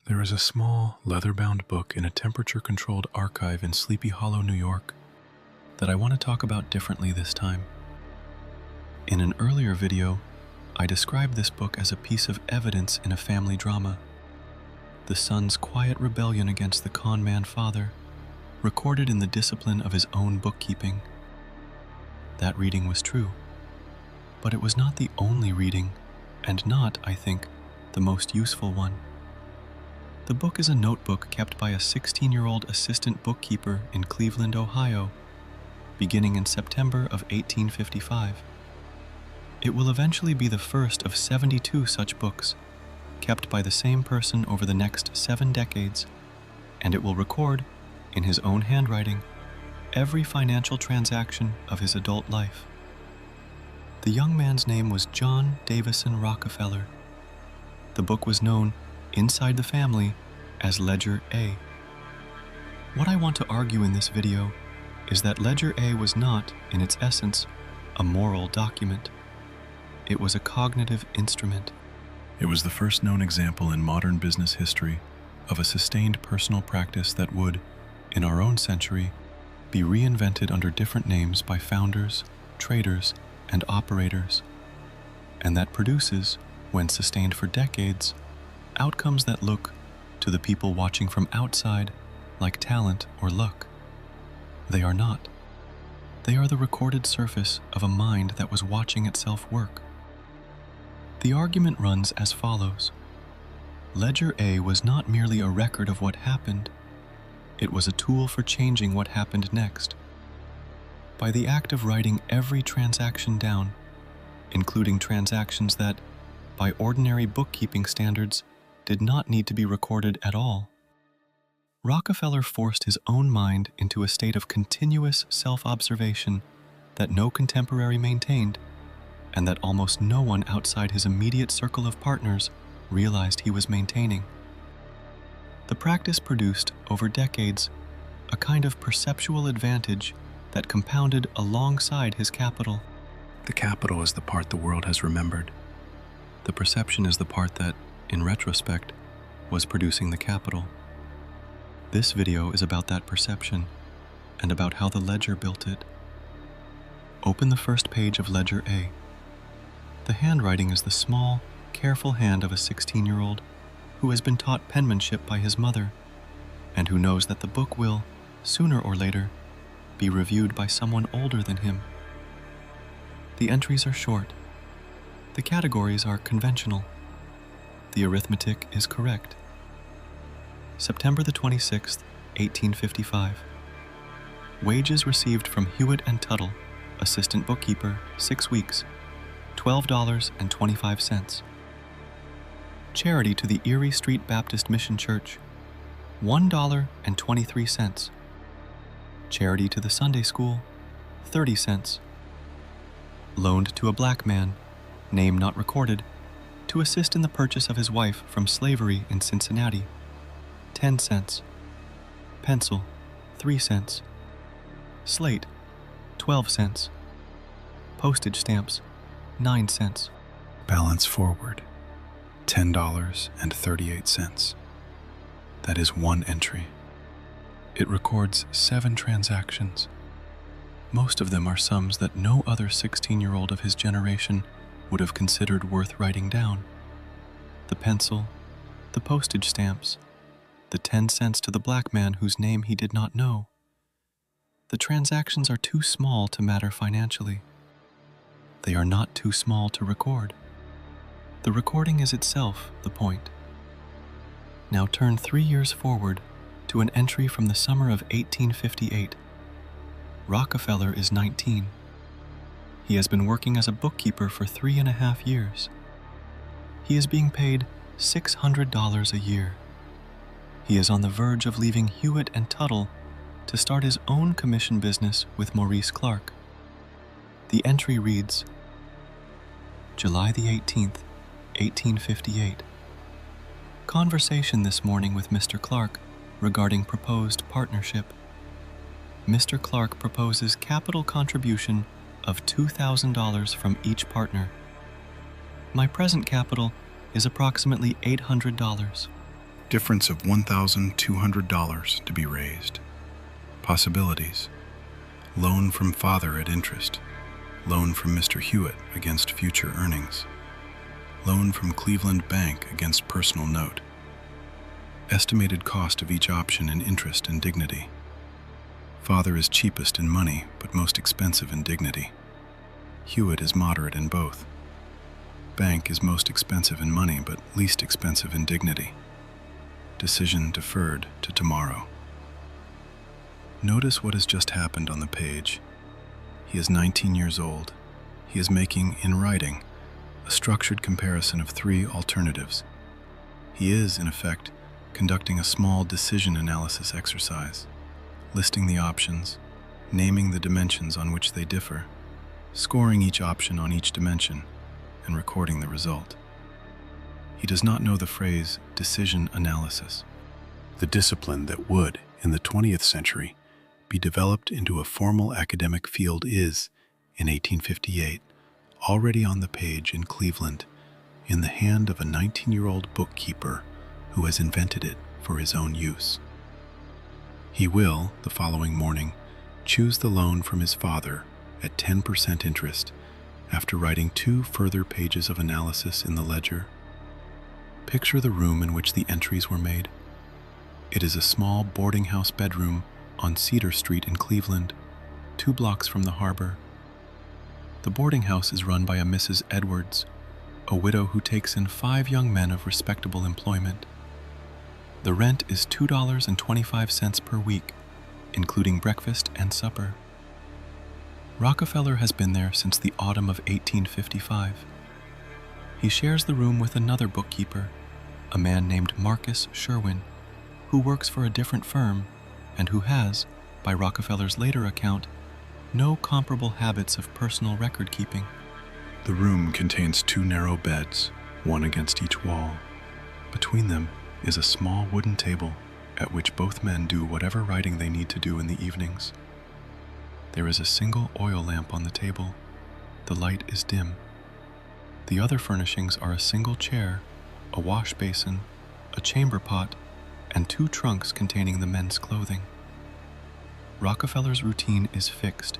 There is a small, leather-bound book in a temperature-controlled archive in Sleepy Hollow, New York, that I want to talk about differently this time. In an earlier video, I described this book as a piece of evidence in a family drama. The son's quiet rebellion against the con-man father, recorded in the discipline of his own bookkeeping. That reading was true, but it was not the only reading, and not, I think, the most useful one. The book is a notebook kept by a 16-year-old assistant bookkeeper in Cleveland, Ohio, beginning in September of 1855. It will eventually be the first of 72 such books, kept by the same person over the next 7 decades, and it will record, in his own handwriting, every financial transaction of his adult life. The young man's name was John Davison Rockefeller. The book was known inside the family as Ledger A. What I want to argue in this video is that Ledger A was not, in its essence, a moral document. It was a cognitive instrument. It was the first known example in modern business history of a sustained personal practice that would, in our own century, be reinvented under different names by founders, traders, and operators, and that produces, when sustained for decades, outcomes that look, to the people watching from outside, like talent or luck. They are not. They are the recorded surface of a mind that was watching itself work. The argument runs as follows. Ledger A was not merely a record of what happened, it was a tool for changing what happened next. By the act of writing every transaction down, including transactions that, by ordinary bookkeeping standards, did not need to be recorded at all, Rockefeller forced his own mind into a state of continuous self-observation that no contemporary maintained, and that almost no one outside his immediate circle of partners realized he was maintaining. The practice produced, over decades, a kind of perceptual advantage that compounded alongside his capital. The capital is the part the world has remembered. The perception is the part that, in retrospect, was producing the capital. This video is about that perception, and about how the ledger built it. Open the first page of Ledger A. The handwriting is the small, careful hand of a 16-year-old who has been taught penmanship by his mother, and who knows that the book will, sooner or later, be reviewed by someone older than him. The entries are short. The categories are conventional. The arithmetic is correct. September the 26th, 1855. Wages received from Hewitt and Tuttle, assistant bookkeeper, 6 weeks, $12.25. Charity to the Erie Street Baptist Mission Church, $1.23. Charity to the Sunday School, 30 cents. Loaned to a black man, name not recorded, to assist in the purchase of his wife from slavery in Cincinnati, 10 cents. Pencil, 3 cents. Slate, 12 cents. Postage stamps, 9 cents. Balance forward, $10.38. That is one entry. It records 7 transactions. Most of them are sums that no other 16-year-old of his generation would have considered worth writing down. The pencil, the postage stamps, the 10 cents to the black man whose name he did not know. The transactions are too small to matter financially. They are not too small to record. The recording is itself the point. Now turn 3 years forward to an entry from the summer of 1858. Rockefeller is 19. He has been working as a bookkeeper for 3.5 years. He is being paid $600 a year. He is on the verge of leaving Hewitt and Tuttle to start his own commission business with Maurice Clark. The entry reads, July the 18th, 1858. Conversation this morning with Mr. Clark regarding proposed partnership. Mr. Clark proposes capital contribution of $2,000 from each partner. My present capital is approximately $800. Difference of $1,200 to be raised. Possibilities. Loan from father at interest. Loan from Mr. Hewitt against future earnings. Loan from Cleveland Bank against personal note. Estimated cost of each option in interest and dignity. Father is cheapest in money, but most expensive in dignity. Hewitt is moderate in both. Bank is most expensive in money, but least expensive in dignity. Decision deferred to tomorrow. Notice what has just happened on the page. He is 19 years old. He is making, in writing, a structured comparison of three alternatives. He is, in effect, conducting a small decision analysis exercise, listing the options, naming the dimensions on which they differ, scoring each option on each dimension, and recording the result. He does not know the phrase decision analysis, the discipline that would, in the 20th century, be developed into a formal academic field is, in 1858, already on the page in Cleveland, in the hand of a 19-year-old bookkeeper who has invented it for his own use. He will, the following morning, choose the loan from his father at 10% interest after writing 2 further pages of analysis in the ledger. Picture the room in which the entries were made. It is a small boarding house bedroom on Cedar Street in Cleveland, 2 blocks from the harbor. The boarding house is run by a Mrs. Edwards, a widow who takes in 5 young men of respectable employment. The rent is $2.25 per week, including breakfast and supper. Rockefeller has been there since the autumn of 1855. He shares the room with another bookkeeper, a man named Marcus Sherwin, who works for a different firm and who has, by Rockefeller's later account, no comparable habits of personal record-keeping. The room contains 2 narrow beds, one against each wall. Between them is a small wooden table at which both men do whatever writing they need to do in the evenings. There is a single oil lamp on the table. The light is dim. The other furnishings are a single chair, a wash basin, a chamber pot, and 2 trunks containing the men's clothing. Rockefeller's routine is fixed.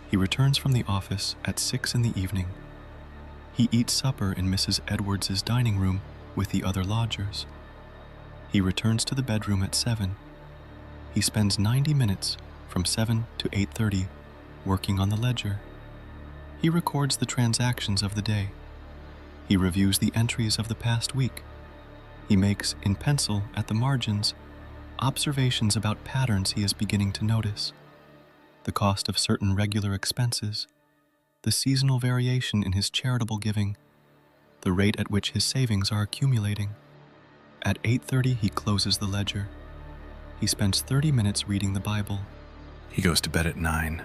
He returns from the office at 6 in the evening. He eats supper in Mrs. Edwards's dining room with the other lodgers. He returns to the bedroom at 7. He spends 90 minutes from 7 to 8:30 working on the ledger. He records the transactions of the day. He reviews the entries of the past week. He makes, in pencil at the margins, observations about patterns he is beginning to notice, the cost of certain regular expenses, the seasonal variation in his charitable giving, the rate at which his savings are accumulating. At 8:30 he closes the ledger. He spends 30 minutes reading the Bible. He goes to bed at 9.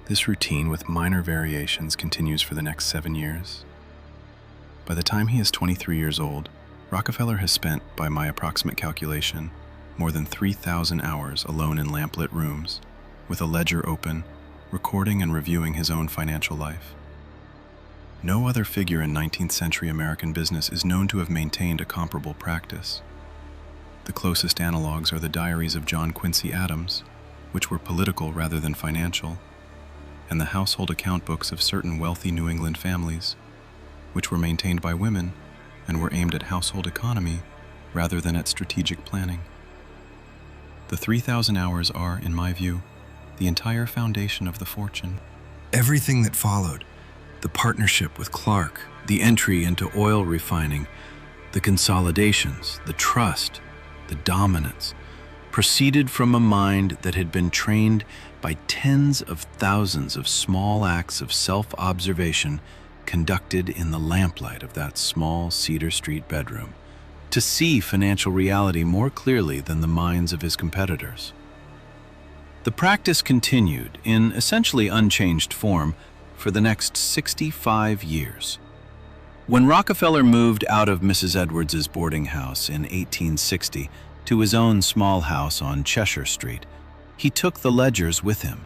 This routine, with minor variations, continues for the next 7 years. By the time he is 23 years old, Rockefeller has spent, by my approximate calculation, more than 3,000 hours alone in lamplit rooms, with a ledger open, recording and reviewing his own financial life. No other figure in 19th century American business is known to have maintained a comparable practice. The closest analogs are the diaries of John Quincy Adams, which were political rather than financial, and the household account books of certain wealthy New England families, which were maintained by women and were aimed at household economy rather than at strategic planning. The 3,000 hours are, in my view, the entire foundation of the fortune. Everything that followed, the partnership with Clark, the entry into oil refining, the consolidations, the trust, the dominance, proceeded from a mind that had been trained by tens of thousands of small acts of self-observation conducted in the lamplight of that small Cedar Street bedroom, to see financial reality more clearly than the minds of his competitors. The practice continued in essentially unchanged form for the next 65 years. When Rockefeller moved out of Mrs. Edwards's boarding house in 1860 to his own small house on Cheshire Street, he took the ledgers with him.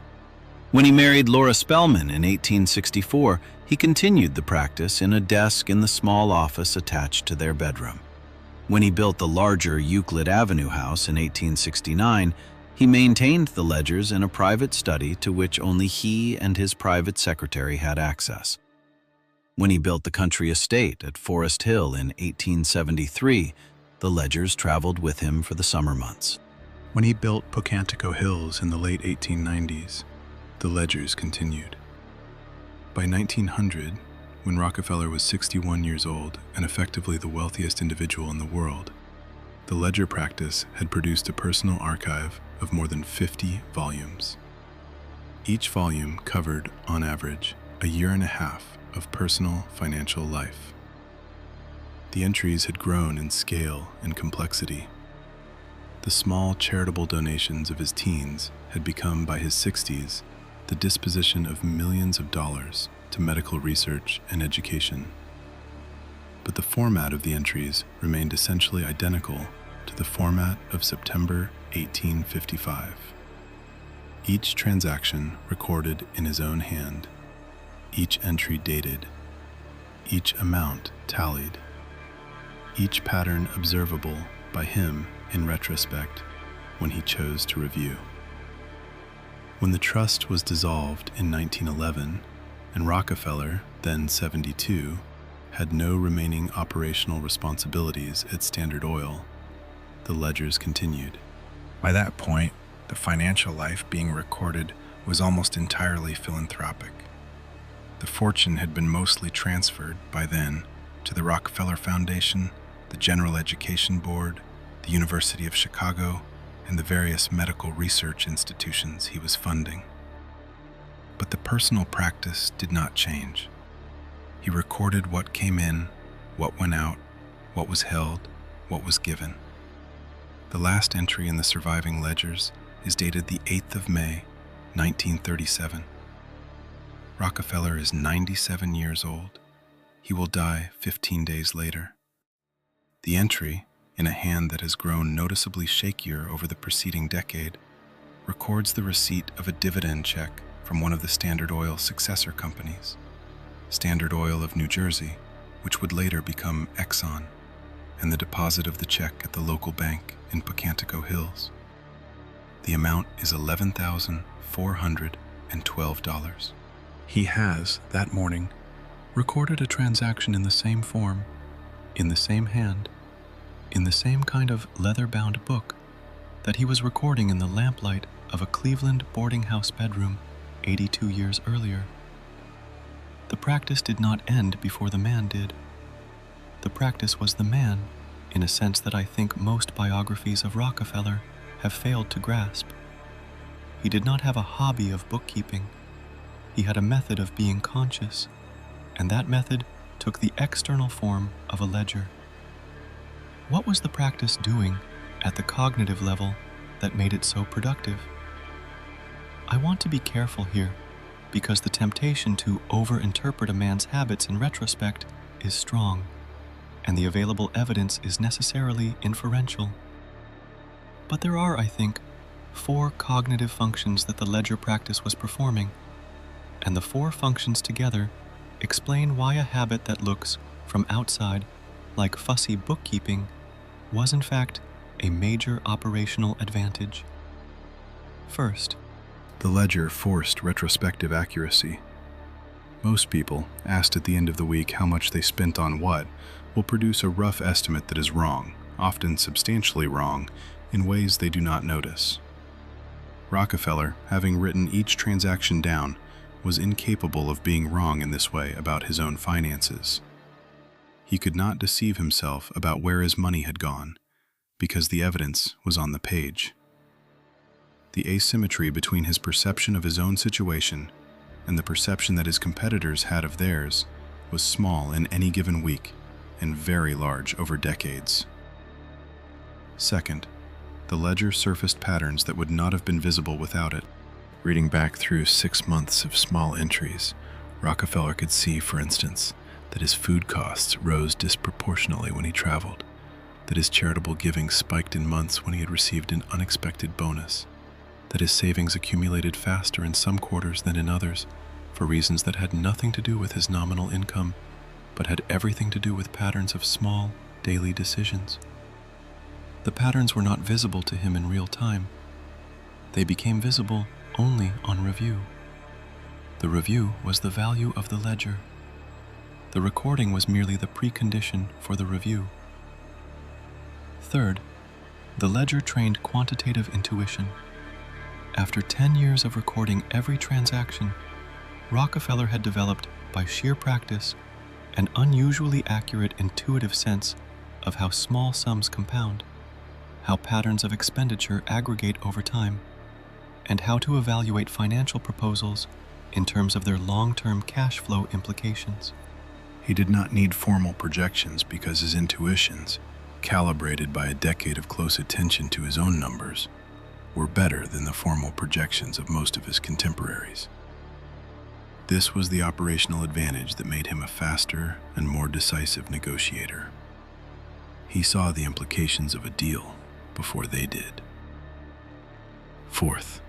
When he married Laura Spellman in 1864, he continued the practice in a desk in the small office attached to their bedroom. When he built the larger Euclid Avenue house in 1869, he maintained the ledgers in a private study to which only he and his private secretary had access. When he built the country estate at Forest Hill in 1873, the ledgers traveled with him for the summer months. When he built Pocantico Hills in the late 1890s, the ledgers continued. By 1900, when Rockefeller was 61 years old and effectively the wealthiest individual in the world, the ledger practice had produced a personal archive of more than 50 volumes. Each volume covered, on average, a year and a half of personal financial life. The entries had grown in scale and complexity. The small charitable donations of his teens had become, by his 60s, the disposition of millions of dollars to medical research and education. But the format of the entries remained essentially identical to the format of September 1855. Each transaction recorded in his own hand, each entry dated, each amount tallied, each pattern observable by him in retrospect when he chose to review. When the trust was dissolved in 1911, and Rockefeller, then 72, had no remaining operational responsibilities at Standard Oil, the ledgers continued. By that point, the financial life being recorded was almost entirely philanthropic. The fortune had been mostly transferred, by then, to the Rockefeller Foundation, the General Education Board, the University of Chicago, and the various medical research institutions he was funding. But the personal practice did not change. He recorded what came in, what went out, what was held, what was given. The last entry in the surviving ledgers is dated the 8th of May, 1937. Rockefeller is 97 years old. He will die 15 days later. The entry, in a hand that has grown noticeably shakier over the preceding decade, records the receipt of a dividend check from one of the Standard Oil successor companies, Standard Oil of New Jersey, which would later become Exxon, and the deposit of the check at the local bank in Pocantico Hills. The amount is $11,412. He has, that morning, recorded a transaction in the same form, in the same hand, in the same kind of leather-bound book that he was recording in the lamplight of a Cleveland boarding house bedroom 82 years earlier. The practice did not end before the man did. The practice was the man, in a sense that I think most biographies of Rockefeller have failed to grasp. He did not have a hobby of bookkeeping. He had a method of being conscious, and that method took the external form of a ledger. What was the practice doing at the cognitive level that made it so productive? I want to be careful here, because the temptation to over-interpret a man's habits in retrospect is strong, and the available evidence is necessarily inferential. But there are, I think, 4 cognitive functions that the ledger practice was performing, and the 4 functions together explain why a habit that looks, from outside, like fussy bookkeeping, was in fact a major operational advantage. First, The ledger forced retrospective accuracy. Most people, asked at the end of the week how much they spent on what, will produce a rough estimate that is wrong, often substantially wrong, in ways they do not notice. Rockefeller, having written each transaction down, was incapable of being wrong in this way about his own finances. He could not deceive himself about where his money had gone, because the evidence was on the page. The asymmetry between his perception of his own situation and the perception that his competitors had of theirs was small in any given week and very large over decades. Second, the ledger surfaced patterns that would not have been visible without it. Reading back through 6 months of small entries, Rockefeller could see, for instance, that his food costs rose disproportionately when he traveled, that his charitable giving spiked in months when he had received an unexpected bonus, that his savings accumulated faster in some quarters than in others, for reasons that had nothing to do with his nominal income, but had everything to do with patterns of small, daily decisions. The patterns were not visible to him in real time. They became visible only on review. The review was the value of the ledger. The recording was merely the precondition for the review. Third, the ledger trained quantitative intuition. After 10 years of recording every transaction, Rockefeller had developed, by sheer practice, an unusually accurate intuitive sense of how small sums compound, how patterns of expenditure aggregate over time, and how to evaluate financial proposals in terms of their long-term cash flow implications. He did not need formal projections because his intuitions, calibrated by a decade of close attention to his own numbers, were better than the formal projections of most of his contemporaries. This was the operational advantage that made him a faster and more decisive negotiator. He saw the implications of a deal before they did. Fourth,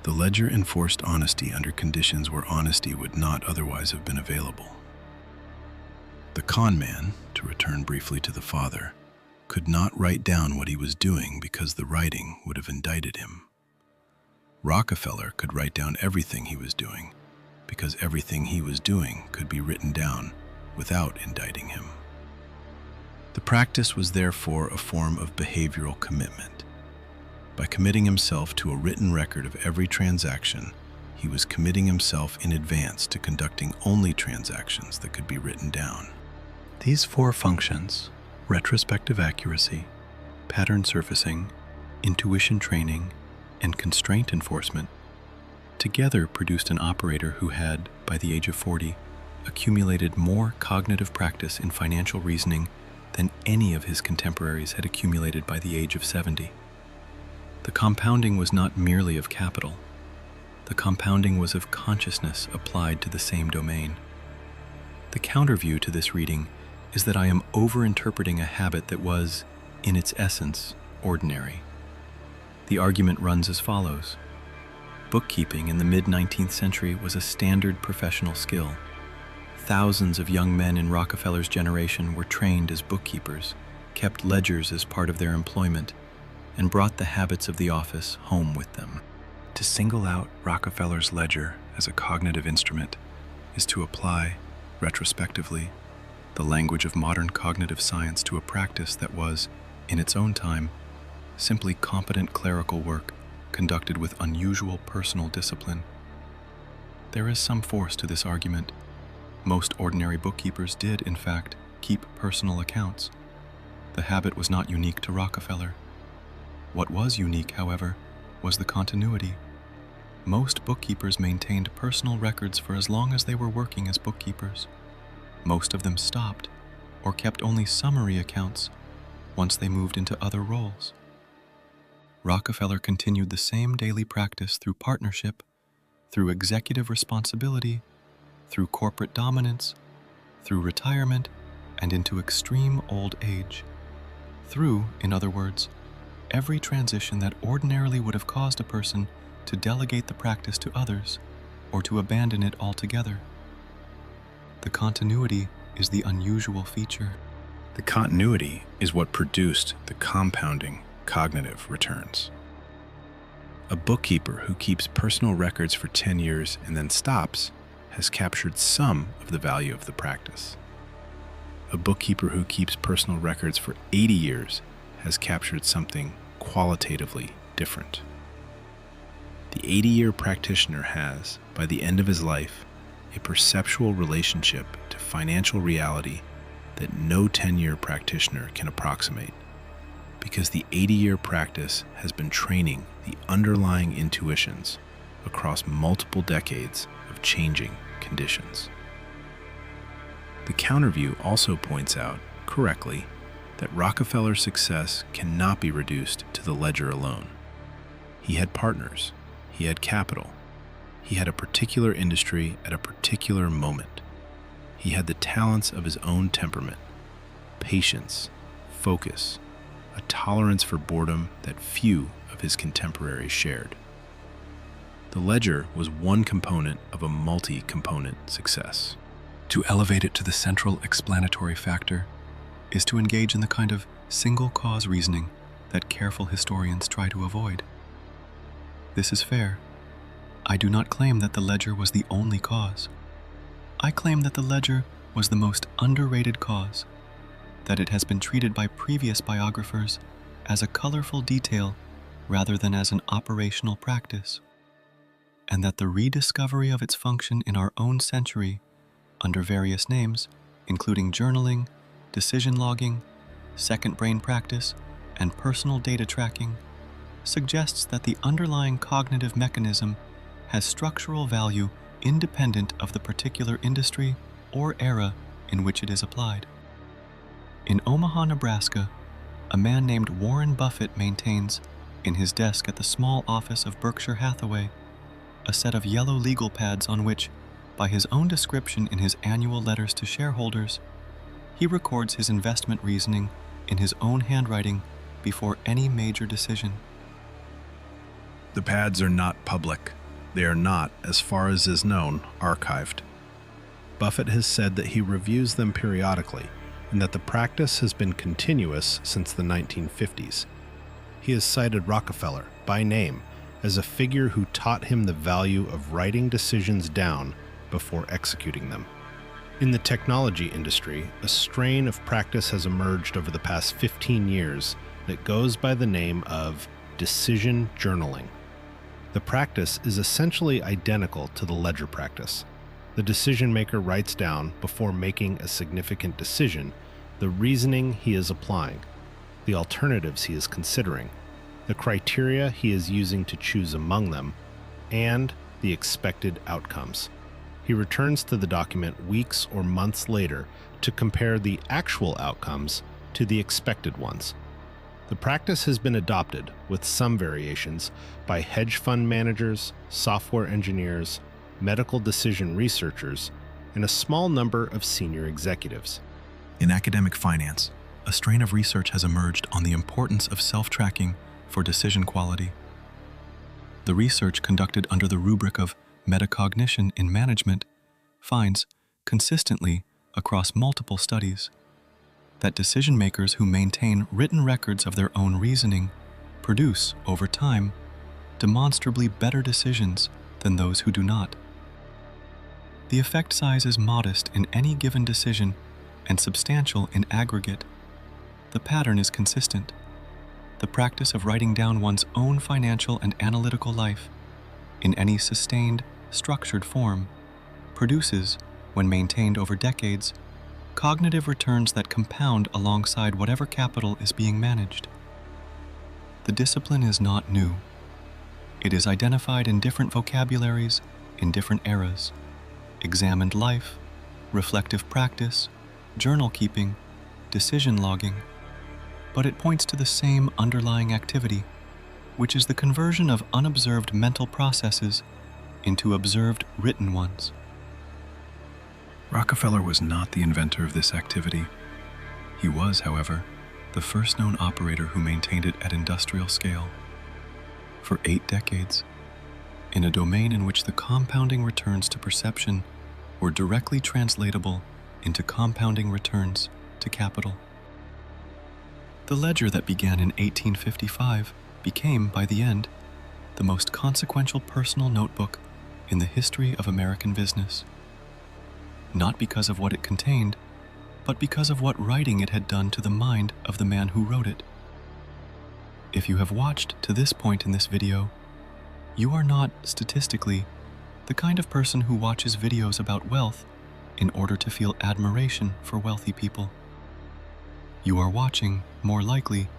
the ledger enforced honesty under conditions where honesty would not otherwise have been available. The con man, to return briefly to the father, could not write down what he was doing because the writing would have indicted him. Rockefeller could write down everything he was doing because everything he was doing could be written down without indicting him. The practice was therefore a form of behavioral commitment. By committing himself to a written record of every transaction, he was committing himself in advance to conducting only transactions that could be written down. These four functions, retrospective accuracy, pattern surfacing, intuition training, and constraint enforcement, together produced an operator who had, by the age of 40, accumulated more cognitive practice in financial reasoning than any of his contemporaries had accumulated by the age of 70. The compounding was not merely of capital. The compounding was of consciousness applied to the same domain. The counterview to this reading is that I am overinterpreting a habit that was, in its essence, ordinary. The argument runs as follows. Bookkeeping in the mid-19th century was a standard professional skill. Thousands of young men in Rockefeller's generation were trained as bookkeepers, kept ledgers as part of their employment, and brought the habits of the office home with them. To single out Rockefeller's ledger as a cognitive instrument is to apply, retrospectively, the language of modern cognitive science to a practice that was, in its own time, simply competent clerical work conducted with unusual personal discipline. There is some force to this argument. Most ordinary bookkeepers did, in fact, keep personal accounts. The habit was not unique to Rockefeller. What was unique, however, was the continuity. Most bookkeepers maintained personal records for as long as they were working as bookkeepers. Most of them stopped, or kept only summary accounts, once they moved into other roles. Rockefeller continued the same daily practice through partnership, through executive responsibility, through corporate dominance, through retirement, and into extreme old age. Through, in other words, every transition that ordinarily would have caused a person to delegate the practice to others or to abandon it altogether. The continuity is the unusual feature. The continuity is what produced the compounding cognitive returns. A bookkeeper who keeps personal records for 10 years and then stops has captured some of the value of the practice. A bookkeeper who keeps personal records for 80 years has captured something qualitatively different. The 80-year practitioner has, by the end of his life, a perceptual relationship to financial reality that no 10-year practitioner can approximate, because the 80-year practice has been training the underlying intuitions across multiple decades of changing conditions. The counterview also points out, correctly, that Rockefeller's success cannot be reduced to the ledger alone. He had partners, he had capital, he had a particular industry at a particular moment. He had the talents of his own temperament, patience, focus, a tolerance for boredom that few of his contemporaries shared. The ledger was one component of a multi-component success. To elevate it to the central explanatory factor is to engage in the kind of single-cause reasoning that careful historians try to avoid. This is fair. I do not claim that the ledger was the only cause. I claim that the ledger was the most underrated cause, that it has been treated by previous biographers as a colorful detail rather than as an operational practice, and that the rediscovery of its function in our own century, under various names, including journaling, decision logging, second brain practice, and personal data tracking, suggests that the underlying cognitive mechanism has structural value independent of the particular industry or era in which it is applied. In Omaha, Nebraska, a man named Warren Buffett maintains, in his desk at the small office of Berkshire Hathaway, a set of yellow legal pads on which, by his own description in his annual letters to shareholders, he records his investment reasoning in his own handwriting before any major decision. The pads are not public. They are not, as far as is known, archived. Buffett has said that he reviews them periodically and that the practice has been continuous since the 1950s. He has cited Rockefeller, by name, as a figure who taught him the value of writing decisions down before executing them. In the technology industry, a strain of practice has emerged over the past 15 years that goes by the name of decision journaling. The practice is essentially identical to the ledger practice. The decision maker writes down, before making a significant decision, the reasoning he is applying, the alternatives he is considering, the criteria he is using to choose among them, and the expected outcomes. He returns to the document weeks or months later to compare the actual outcomes to the expected ones. The practice has been adopted, with some variations, by hedge fund managers, software engineers, medical decision researchers, and a small number of senior executives. In academic finance, a strain of research has emerged on the importance of self-tracking for decision quality. The research conducted under the rubric of metacognition in management finds, consistently across multiple studies, that decision makers who maintain written records of their own reasoning produce, over time, demonstrably better decisions than those who do not. The effect size is modest in any given decision and substantial in aggregate. The pattern is consistent. The practice of writing down one's own financial and analytical life in any sustained, structured form produces, when maintained over decades, cognitive returns that compound alongside whatever capital is being managed. The discipline is not new. It is identified in different vocabularies, in different eras: examined life, reflective practice, journal keeping, decision logging. But it points to the same underlying activity, which is the conversion of unobserved mental processes into observed written ones. Rockefeller was not the inventor of this activity. He was, however, the first known operator who maintained it at industrial scale. For 8 decades, in a domain in which the compounding returns to perception were directly translatable into compounding returns to capital. The ledger that began in 1855 became, by the end, the most consequential personal notebook in the history of American business. Not because of what it contained, but because of what writing it had done to the mind of the man who wrote it. If you have watched to this point in this video, you are not, statistically, the kind of person who watches videos about wealth in order to feel admiration for wealthy people. You are watching, more likely,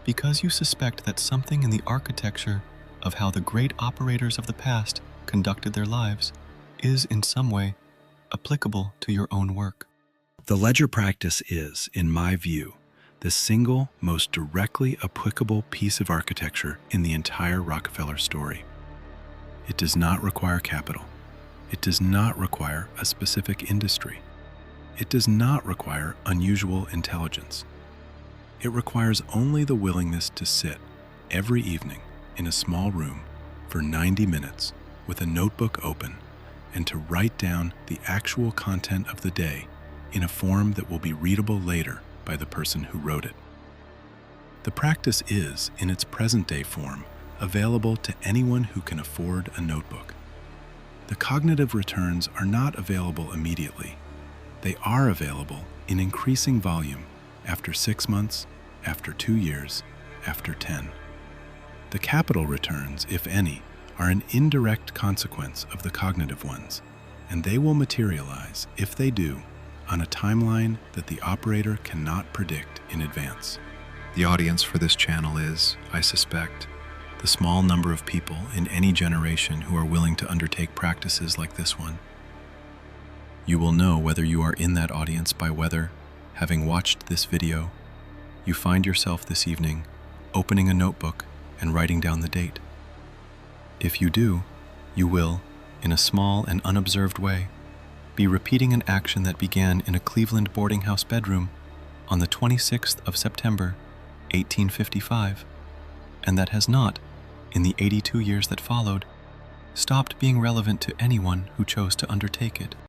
because you suspect that something in the architecture of how the great operators of the past conducted their lives is, in some way, applicable to your own work. The ledger practice is, in my view, the single most directly applicable piece of architecture in the entire Rockefeller story. It does not require capital. It does not require a specific industry. It does not require unusual intelligence. It requires only the willingness to sit every evening in a small room for 90 minutes with a notebook open and to write down the actual content of the day in a form that will be readable later by the person who wrote it. The practice is, in its present-day form, available to anyone who can afford a notebook. The cognitive returns are not available immediately. They are available in increasing volume after 6 months, after 2 years, after 10. The capital returns, if any, are an indirect consequence of the cognitive ones, and they will materialize, if they do, on a timeline that the operator cannot predict in advance. The audience for this channel is, I suspect, the small number of people in any generation who are willing to undertake practices like this one. You will know whether you are in that audience by whether, having watched this video, you find yourself this evening opening a notebook and writing down the date. If you do, you will, in a small and unobserved way, be repeating an action that began in a Cleveland boarding house bedroom on the 26th of September, 1855, and that has not, in the 82 years that followed, stopped being relevant to anyone who chose to undertake it.